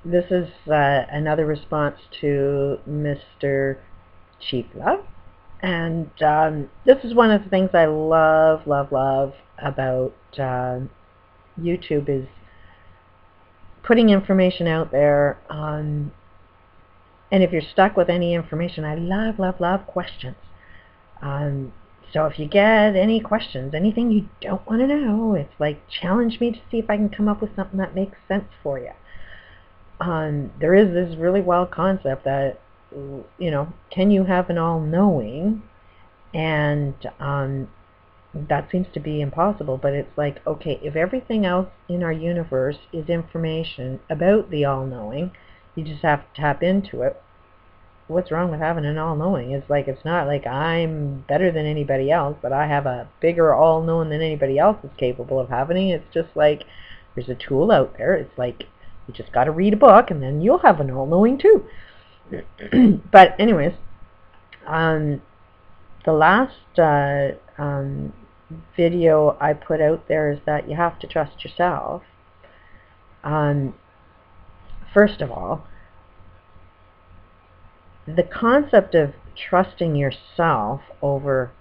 this is another response to MrChiefLove. And this is one of the things I love about YouTube, is putting information out there. And if you're stuck with any information, I love questions. So if you get any questions, anything you don't want to know, it's like, challenge me to see if I can come up with something that makes sense for you. There is this really wild concept that, can you have an all-knowing? And that seems to be impossible, but it's like, okay, if everything else in our universe is information about the all-knowing, you just have to tap into it. What's wrong with having an all-knowing? It's like, it's not like I'm better than anybody else, but I have a bigger all-knowing than anybody else is capable of having. It's just like, there's a tool out there. It's like, you just got to read a book, and then you'll have an all-knowing too. But anyways, the last video I put out there is that you have to trust yourself. First of all, the concept of trusting yourself over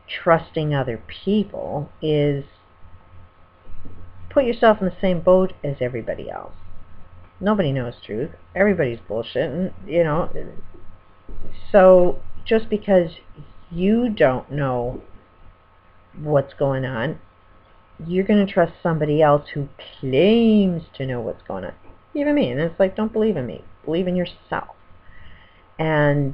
trusting other people is put yourself in the same boat as everybody else. Nobody knows truth. Everybody's bullshitting, So just because you don't know what's going on, you're going to trust somebody else who claims to know what's going on. Even me. And it's like, don't believe in me. Believe in yourself. And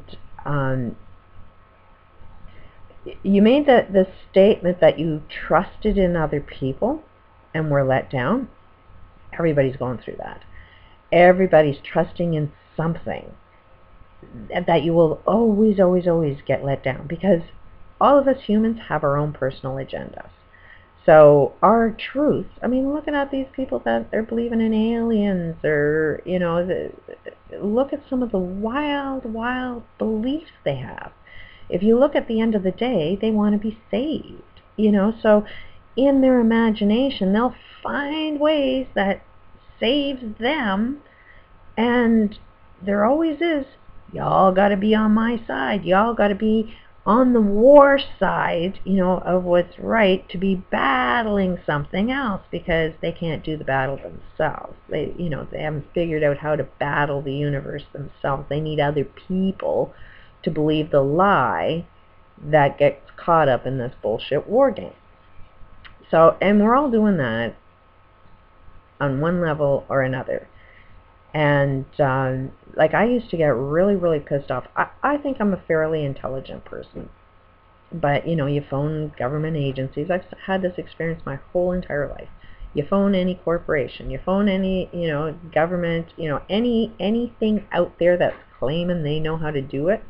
you made the statement that you trusted in other people and were let down. Everybody's going through that. Everybody's trusting in something that you will always get let down, because all of us humans have our own personal agendas. So our truth, looking at these people that they're believing in aliens, or, look at some of the wild beliefs they have. If you look at the end of the day, they want to be saved, so in their imagination, they'll find ways that saves them, and there always is, y'all got to be on my side, y'all got to be on the war side, of what's right, to be battling something else, because they can't do the battle themselves. They haven't figured out how to battle the universe themselves. They need other people to believe the lie that gets caught up in this bullshit war game. So, and we're all doing that on one level or another. And like, I used to get really pissed off. I think I'm a fairly intelligent person, but you phone government agencies. I've had this experience my whole entire life. You phone any corporation, you phone any government, anything out there that's claiming they know how to do it.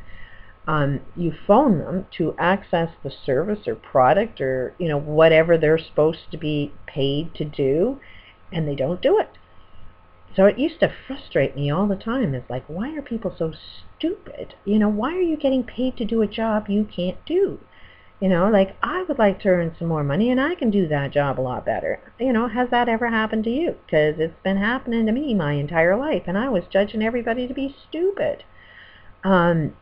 You phone them to access the service or product, or whatever they're supposed to be paid to do, and they don't do it. So it used to frustrate me all the time. It's like, why are people so stupid? Why are you getting paid to do a job you can't do? Like, I would like to earn some more money, and I can do that job a lot better. Has that ever happened to you? Because it's been happening to me my entire life, and I was judging everybody to be stupid. And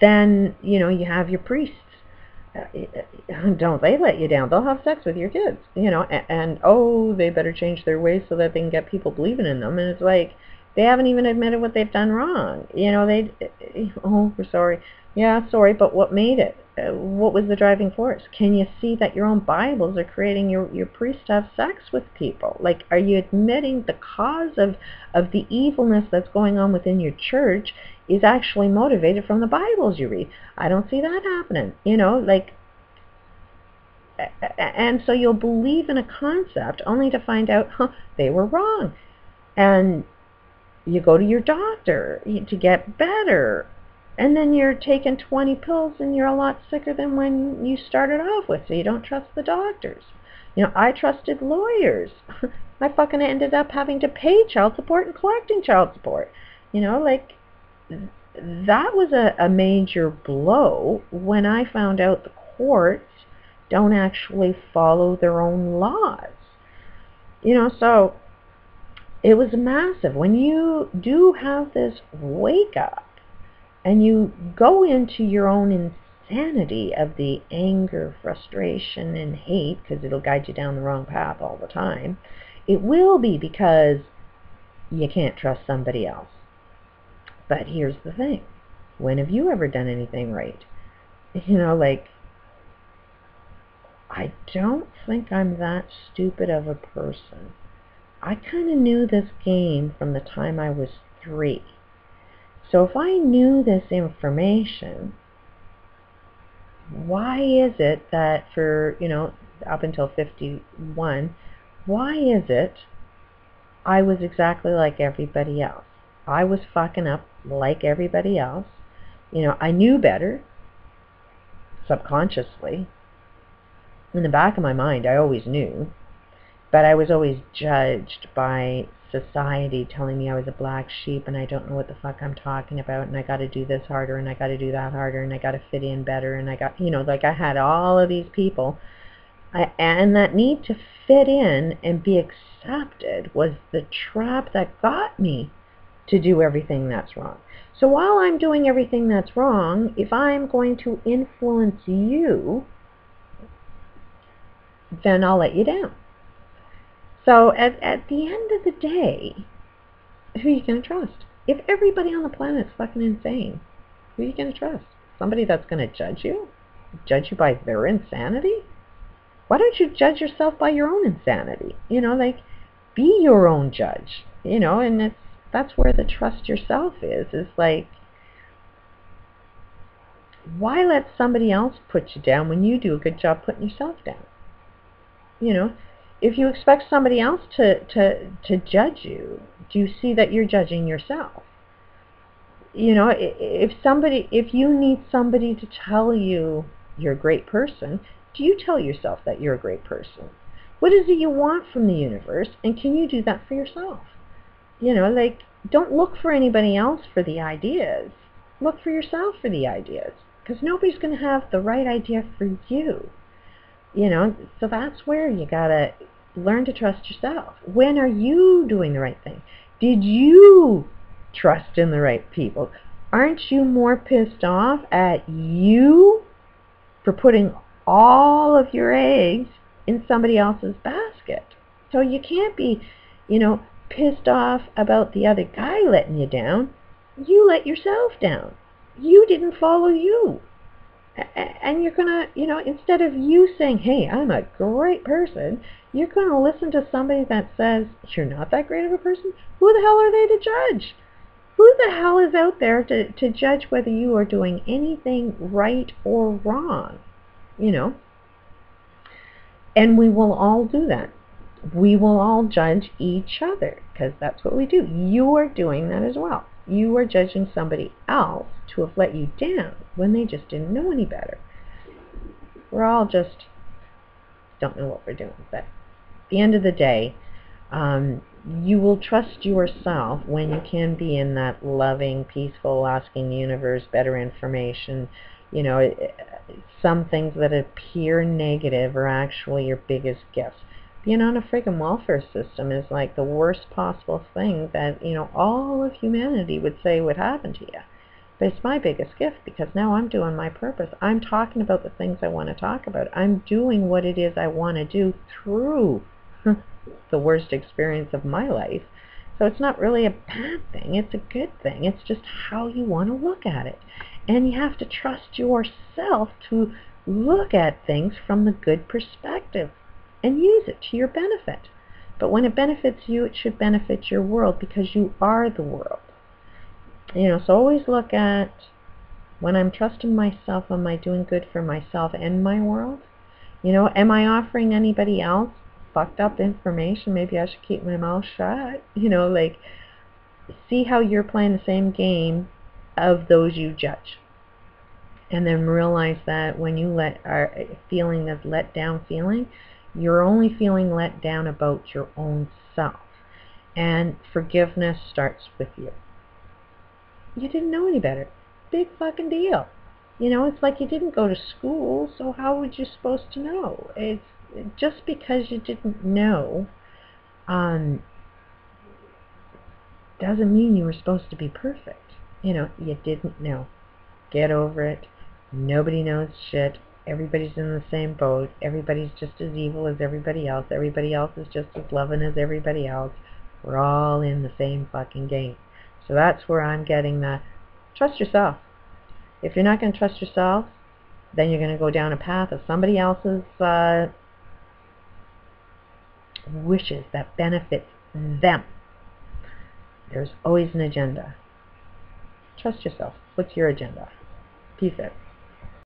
then, you have your priests. Don't they let you down? They'll have sex with your kids, and oh, they better change their ways so that they can get people believing in them. And it's like, they haven't even admitted what they've done wrong. Oh, we're sorry. Yeah, sorry, but what made it? What was the driving force? Can you see that your own Bibles are creating your priests to have sex with people? Like, are you admitting the cause of the evilness that's going on within your church is actually motivated from the Bibles you read? I don't see that happening, like, and so you'll believe in a concept only to find out, they were wrong. And you go to your doctor to get better, and then you're taking 20 pills and you're a lot sicker than when you started off with, so you don't trust the doctors. I trusted lawyers. I fucking ended up having to pay child support and collecting child support. Like, that was a major blow when I found out the courts don't actually follow their own laws. So It was massive. When you do have this wake up and you go into your own insanity of the anger, frustration, and hate, because it'll guide you down the wrong path all the time, it will be because you can't trust somebody else. But here's the thing. When have you ever done anything right? You know, like, I don't think I'm that stupid of a person. I kind of knew this game from the time I was 3. So if I knew this information, why is it that for, up until 51, why is it I was exactly like everybody else? I was fucking up like everybody else. I knew better, subconsciously. In the back of my mind, I always knew. But I was always judged by society telling me I was a black sheep and I don't know what the fuck I'm talking about, and I got to do this harder and I got to do that harder and I got to fit in better, and I got, like I had all of these people. And that need to fit in and be accepted was the trap that got me to do everything that's wrong. So while I'm doing everything that's wrong, if I'm going to influence you, then I'll let you down. So at the end of the day, who are you going to trust? If everybody on the planet is fucking insane, who are you going to trust? Somebody that's going to judge you? Judge you by their insanity? Why don't you judge yourself by your own insanity? Be your own judge. And that's where the trust yourself is like, why let somebody else put you down when you do a good job putting yourself down? If you expect somebody else to judge you, do you see that you're judging yourself? If you need somebody to tell you you're a great person, do you tell yourself that you're a great person? What is it you want from the universe, and can you do that for yourself? Don't look for anybody else for the ideas. Look for yourself for the ideas, because nobody's going to have the right idea for you. So that's where you gotta learn to trust yourself. When are you doing the right thing? Did you trust in the right people? Aren't you more pissed off at you for putting all of your eggs in somebody else's basket? So you can't be, pissed off about the other guy letting you down. You let yourself down. You didn't follow you. And you're going to, instead of you saying, hey, I'm a great person, you're going to listen to somebody that says, you're not that great of a person? Who the hell are they to judge? Who the hell is out there to judge whether you are doing anything right or wrong? And we will all do that. We will all judge each other, because that's what we do. You are doing that as well. You are judging somebody else to have let you down when they just didn't know any better. We're all just don't know what we're doing. But at the end of the day, you will trust yourself when you can be in that loving, peaceful, asking universe better information. Some things that appear negative are actually your biggest gifts. Being on a friggin' welfare system is like the worst possible thing that, all of humanity would say would happen to you. But it's my biggest gift, because now I'm doing my purpose. I'm talking about the things I want to talk about. I'm doing what it is I want to do through the worst experience of my life. So it's not really a bad thing. It's a good thing. It's just how you want to look at it. And you have to trust yourself to look at things from the good perspective and use it to your benefit. But when it benefits you, it should benefit your world, because you are the world. So always look at, when I'm trusting myself, am I doing good for myself and my world? Am I offering anybody else fucked up information? Maybe I should keep my mouth shut. See how you're playing the same game of those you judge. And then realize that when you are feeling this let down feeling, you're only feeling let down about your own self. And forgiveness starts with you. You didn't know any better. Big fucking deal. It's like you didn't go to school, so how would you supposed to know? It's just because you didn't know, doesn't mean you were supposed to be perfect. You know, you didn't know. Get over it. Nobody knows shit. Everybody's in the same boat. Everybody's just as evil as everybody else. Everybody else is just as loving as everybody else. We're all in the same fucking game. So that's where I'm getting that. Trust yourself. If you're not going to trust yourself, then you're going to go down a path of somebody else's wishes that benefits them. There's always an agenda. Trust yourself. What's your agenda? Peace out.